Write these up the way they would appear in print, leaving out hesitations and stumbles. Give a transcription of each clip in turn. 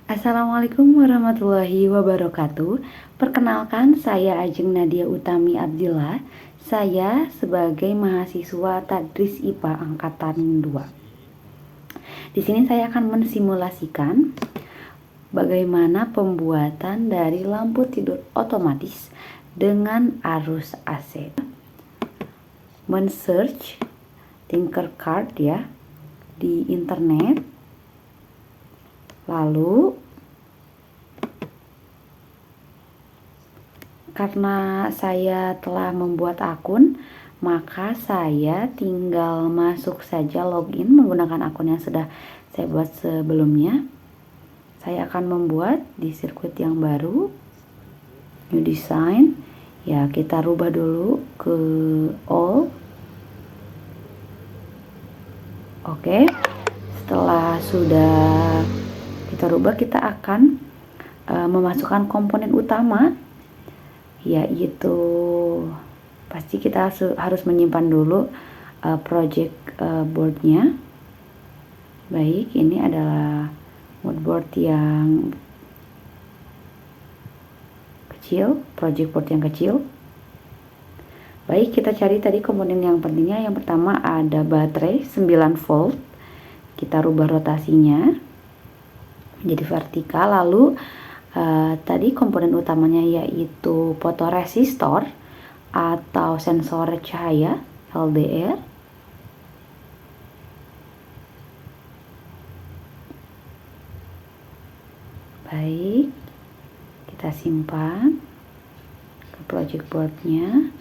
Assalamualaikum warahmatullahi wabarakatuh. Perkenalkan, saya Ajeng Nadia Utami Abdillah. Saya sebagai mahasiswa Tadris IPA angkatan 2. Di sini saya akan mensimulasikan bagaimana pembuatan dari lampu tidur otomatis dengan arus AC. Men-search Tinkercad ya di internet. Lalu karena saya telah membuat akun, maka saya tinggal masuk saja login menggunakan akun yang sudah saya buat sebelumnya. Saya akan membuat di sirkuit yang baru, new design. Ya, kita rubah dulu ke all. Oke. Setelah sudah kita rubah, kita akan memasukkan komponen utama, yaitu pasti kita harus menyimpan dulu project boardnya. Baik, ini adalah moodboard yang kecil, project board yang kecil. Baik, kita cari tadi komponen yang pentingnya. Yang pertama ada baterai 9 volt. Kita rubah rotasinya menjadi vertikal. Lalu tadi komponen utamanya yaitu fotoresistor atau sensor cahaya LDR. Baik, kita simpan ke project boardnya.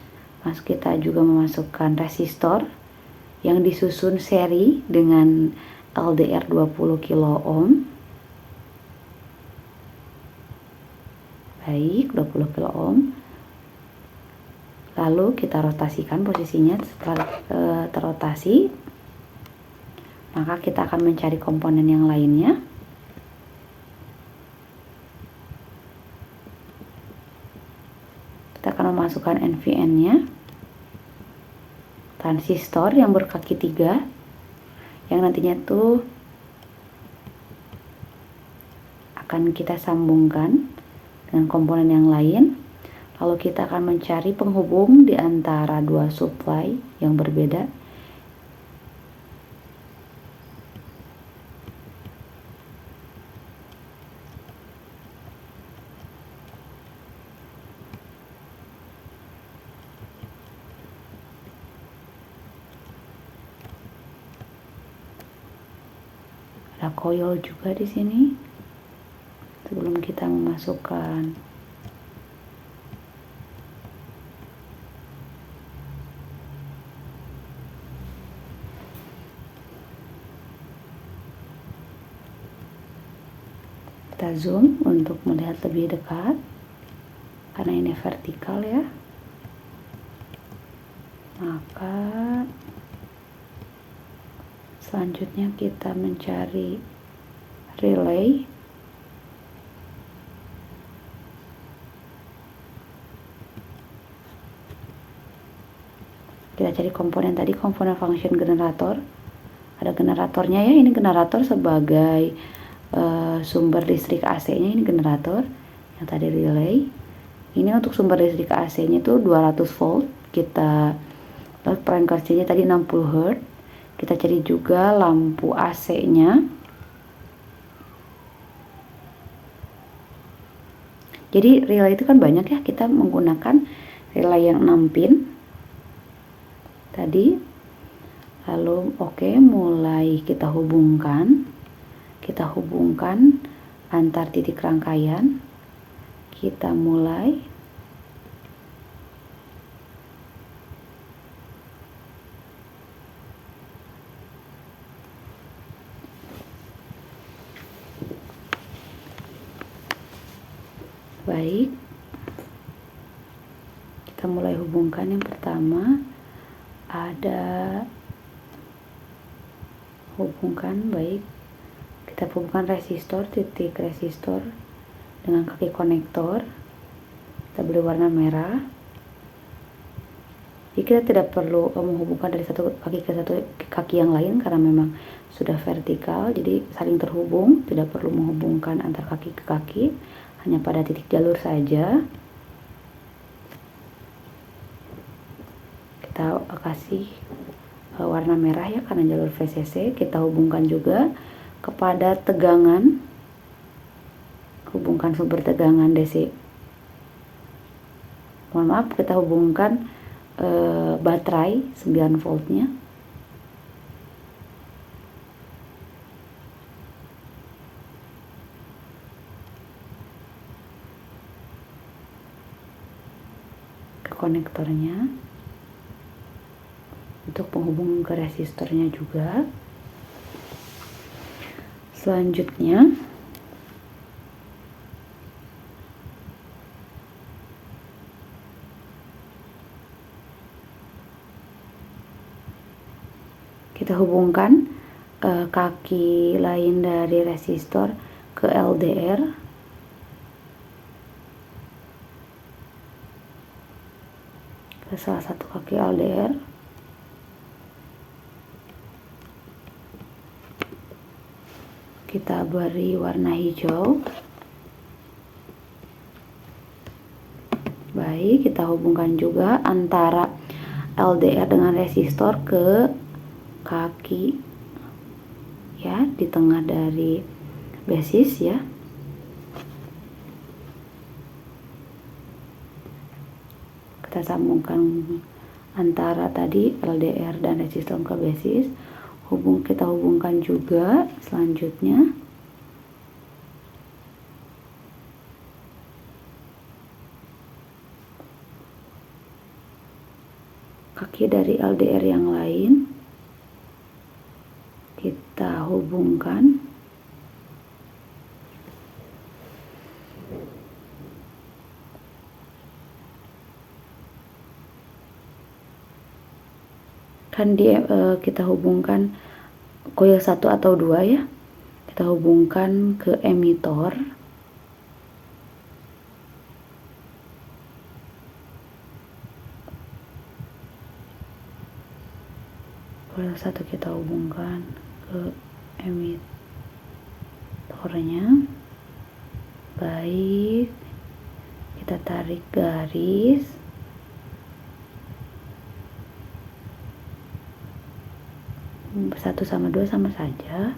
Kita juga memasukkan resistor yang disusun seri dengan LDR 20 kilo ohm. Baik, 20 kilo ohm. Lalu kita rotasikan posisinya. Setelah terrotasi, maka kita akan mencari komponen yang lainnya. Kita akan memasukkan NVN-nya. Transistor yang berkaki 3 yang nantinya tuh akan kita sambungkan dengan komponen yang lain. Lalu kita akan mencari penghubung di antara dua supply yang berbeda. Ada coil juga di sini. Sebelum kita memasukkan kita zoom untuk melihat lebih dekat karena ini vertikal ya. Maka selanjutnya kita mencari relay. Kita cari komponen tadi, komponen function generator. Ada generatornya ya, ini generator sebagai sumber listrik AC-nya, ini generator. Yang tadi relay. Ini untuk sumber listrik AC-nya itu 200 volt. Kita frekuensinya tadi 60 Hz. Kita cari juga lampu AC-nya. Jadi relay itu kan banyak ya, kita menggunakan relay yang 6 pin tadi. Lalu mulai kita hubungkan antar titik rangkaian. Kita mulai baik, kita mulai hubungkan. Yang pertama ada hubungkan, baik, kita hubungkan resistor, titik resistor dengan kaki konektor. Kita beri warna merah. Jadi kita tidak perlu menghubungkan dari satu kaki ke satu kaki yang lain karena memang sudah vertikal, jadi saling terhubung, tidak perlu menghubungkan antar kaki ke kaki, hanya pada titik jalur saja. Kita kasih warna merah ya karena jalur VCC. Kita hubungkan juga kepada tegangan, hubungkan sumber tegangan DC. Mohon maaf, kita hubungkan baterai 9 voltnya. Ke konektornya untuk penghubung ke resistornya juga. Selanjutnya kita hubungkan kaki lain dari resistor ke LDR. Ke salah satu kaki LDR. Kita beri warna hijau. Baik, kita hubungkan juga antara LDR dengan resistor ke kaki ya, di tengah dari basis ya. Kita sambungkan antara tadi LDR dan resistor ke basis. Kita hubungkan juga selanjutnya kaki dari LDR yang lain. Kita hubungkan kan kita hubungkan coil 1 atau 2 ya. Kita hubungkan ke emitor. Coil 1 kita hubungkan ke emitornya. Baik, kita tarik garis. Satu sama 2 sama saja.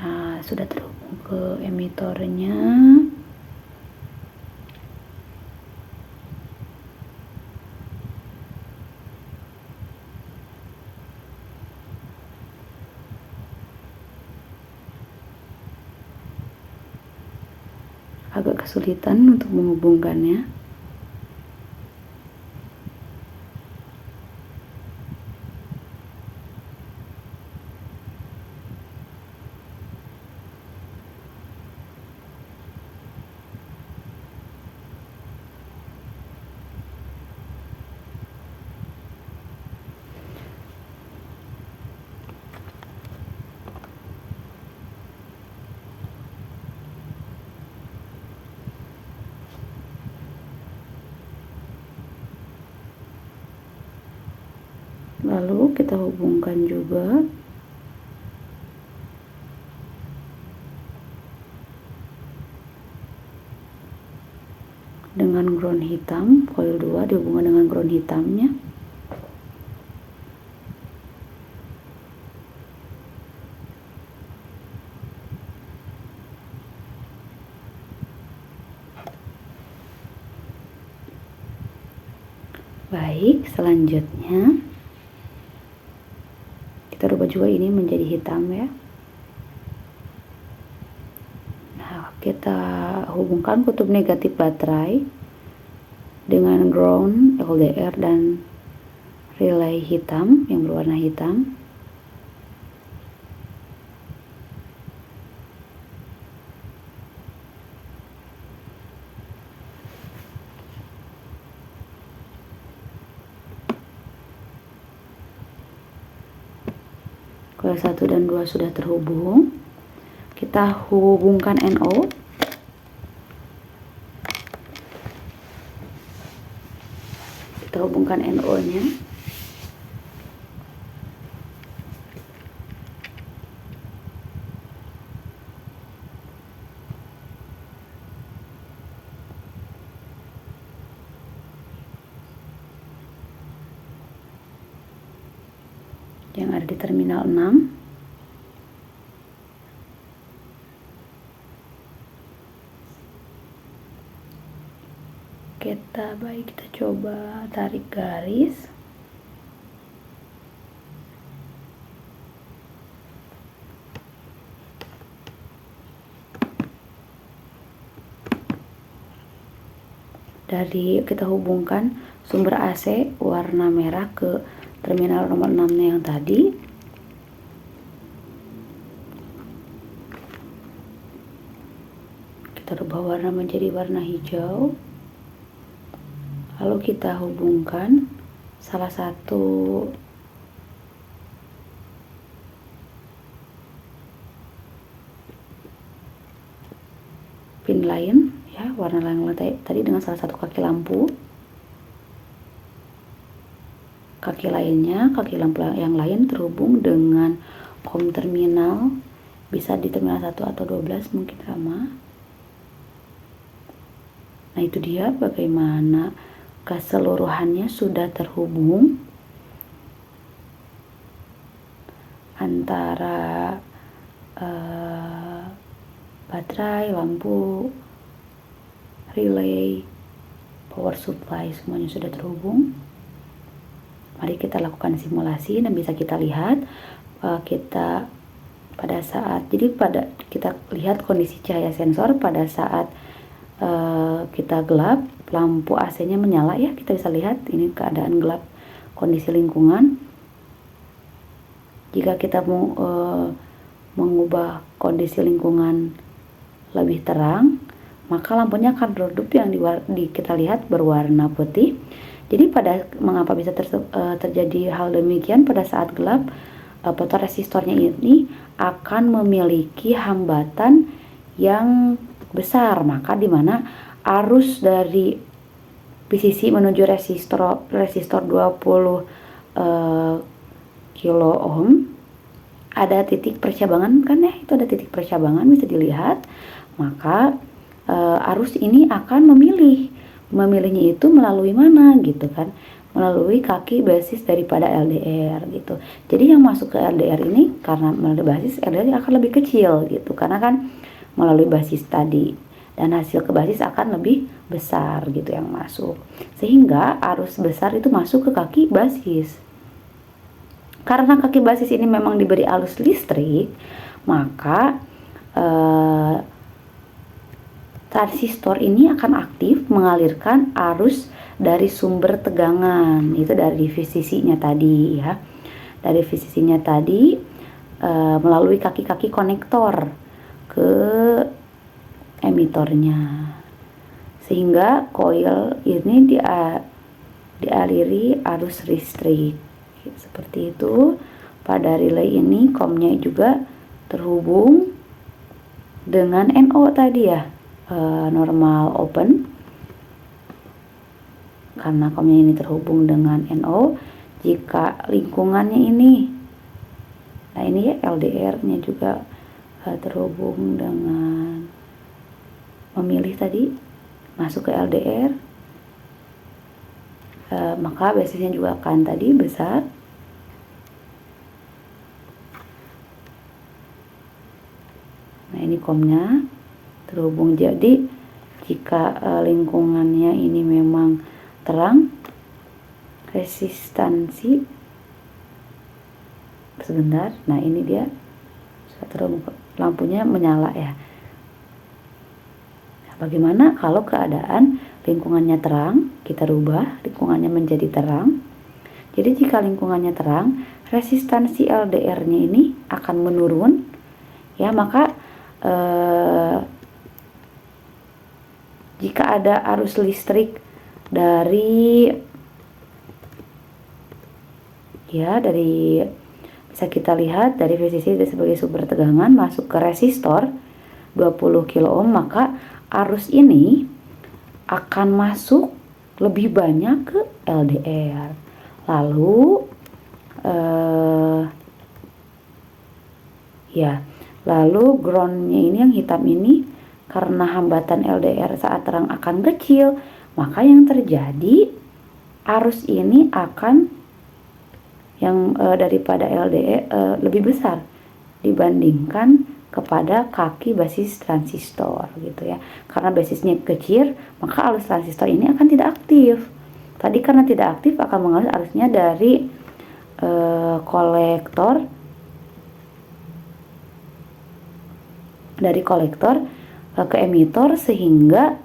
Nah, sudah terhubung ke emitornya. Agak kesulitan untuk menghubungkannya. Lalu kita hubungkan juga dengan ground hitam. Coil 2 dihubungkan dengan ground hitamnya. Baik, selanjutnya kita rubah juga ini menjadi hitam ya. Nah, kita hubungkan kutub negatif baterai dengan ground LDR dan relay hitam yang berwarna hitam. Coil 1 dan 2 sudah terhubung. Kita hubungkan NO. Kita hubungkan NO-nya. Yang ada di terminal 6. Kita coba tarik garis. Kita hubungkan sumber AC warna merah ke terminal nomor 6-nya yang tadi. Kita rubah warna menjadi warna hijau. Lalu kita hubungkan salah satu pin lain, ya, warna yang tadi dengan salah satu kaki lampu. Kaki lampu yang lain terhubung dengan COM terminal, bisa di terminal 1 atau 12 mungkin sama. Nah, itu dia bagaimana keseluruhannya sudah terhubung antara baterai, lampu, relay, power supply, semuanya sudah terhubung. Mari kita lakukan simulasi dan bisa kita lihat kita lihat kondisi cahaya sensor pada saat kita gelap, lampu AC-nya menyala, ya, kita bisa lihat ini keadaan gelap, kondisi lingkungan. Jika kita mau mengubah kondisi lingkungan lebih terang, maka lampunya akan redup, yang kita lihat berwarna putih. Jadi mengapa bisa terjadi hal demikian? Pada saat gelap, fotoresistornya ini akan memiliki hambatan yang besar, maka dimana arus dari PCC menuju resistor 20 kilo ohm ada titik percabangan, kan ya, itu ada titik percabangan bisa dilihat. Maka arus ini akan memilihnya itu melalui mana gitu kan, melalui kaki basis daripada LDR gitu. Jadi yang masuk ke LDR ini karena melalui basis, LDR akan lebih kecil gitu, karena kan melalui basis tadi, dan hasil ke basis akan lebih besar gitu yang masuk, sehingga arus besar itu masuk ke kaki basis. Karena kaki basis ini memang diberi arus listrik, maka transistor ini akan aktif mengalirkan arus dari sumber tegangan, itu dari VCC-nya tadi, ya, dari VCC-nya tadi melalui kaki-kaki konektor ke emitornya, sehingga coil ini dialiri arus listrik seperti itu. Pada relay ini COM-nya juga terhubung dengan NO tadi, ya, normal open. Karena COM-nya ini terhubung dengan NO, jika lingkungannya ini, nah ini ya LDR-nya juga terhubung dengan memilih tadi masuk ke LDR, maka basisnya juga akan tadi besar. Nah, ini COM-nya terhubung. Jadi jika lingkungannya ini memang terang, resistansi sebentar, nah ini dia terhubung, lampunya menyala, ya. Nah, bagaimana kalau keadaan lingkungannya terang? Kita rubah lingkungannya menjadi terang. Jadi jika lingkungannya terang, resistansi LDR-nya ini akan menurun, ya, maka jika ada arus listrik dari Bisa kita lihat dari VCC sebagai sumber tegangan masuk ke resistor 20 kilo ohm, maka arus ini akan masuk lebih banyak ke LDR. Lalu lalu groundnya ini yang hitam ini, karena hambatan LDR saat terang akan kecil, maka yang terjadi arus ini akan daripada LDE lebih besar dibandingkan kepada kaki basis transistor gitu ya. Karena basisnya kecil, maka arus transistor ini akan tidak aktif. Tadi karena tidak aktif akan mengalir arusnya dari kolektor ke emitor, sehingga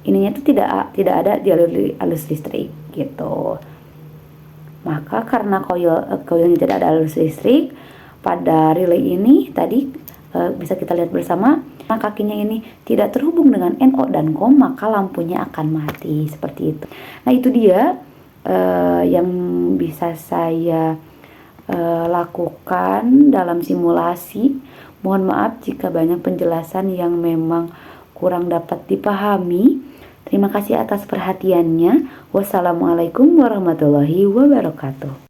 ininya itu tidak ada di arus listrik gitu. Maka karena koilnya tidak ada arus listrik, pada relay ini tadi bisa kita lihat bersama, kakinya ini tidak terhubung dengan NO dan COM, maka lampunya akan mati seperti itu. Nah, itu dia yang bisa saya lakukan dalam simulasi. Mohon maaf jika banyak penjelasan yang memang kurang dapat dipahami. Terima kasih atas perhatiannya. Wassalamualaikum warahmatullahi wabarakatuh.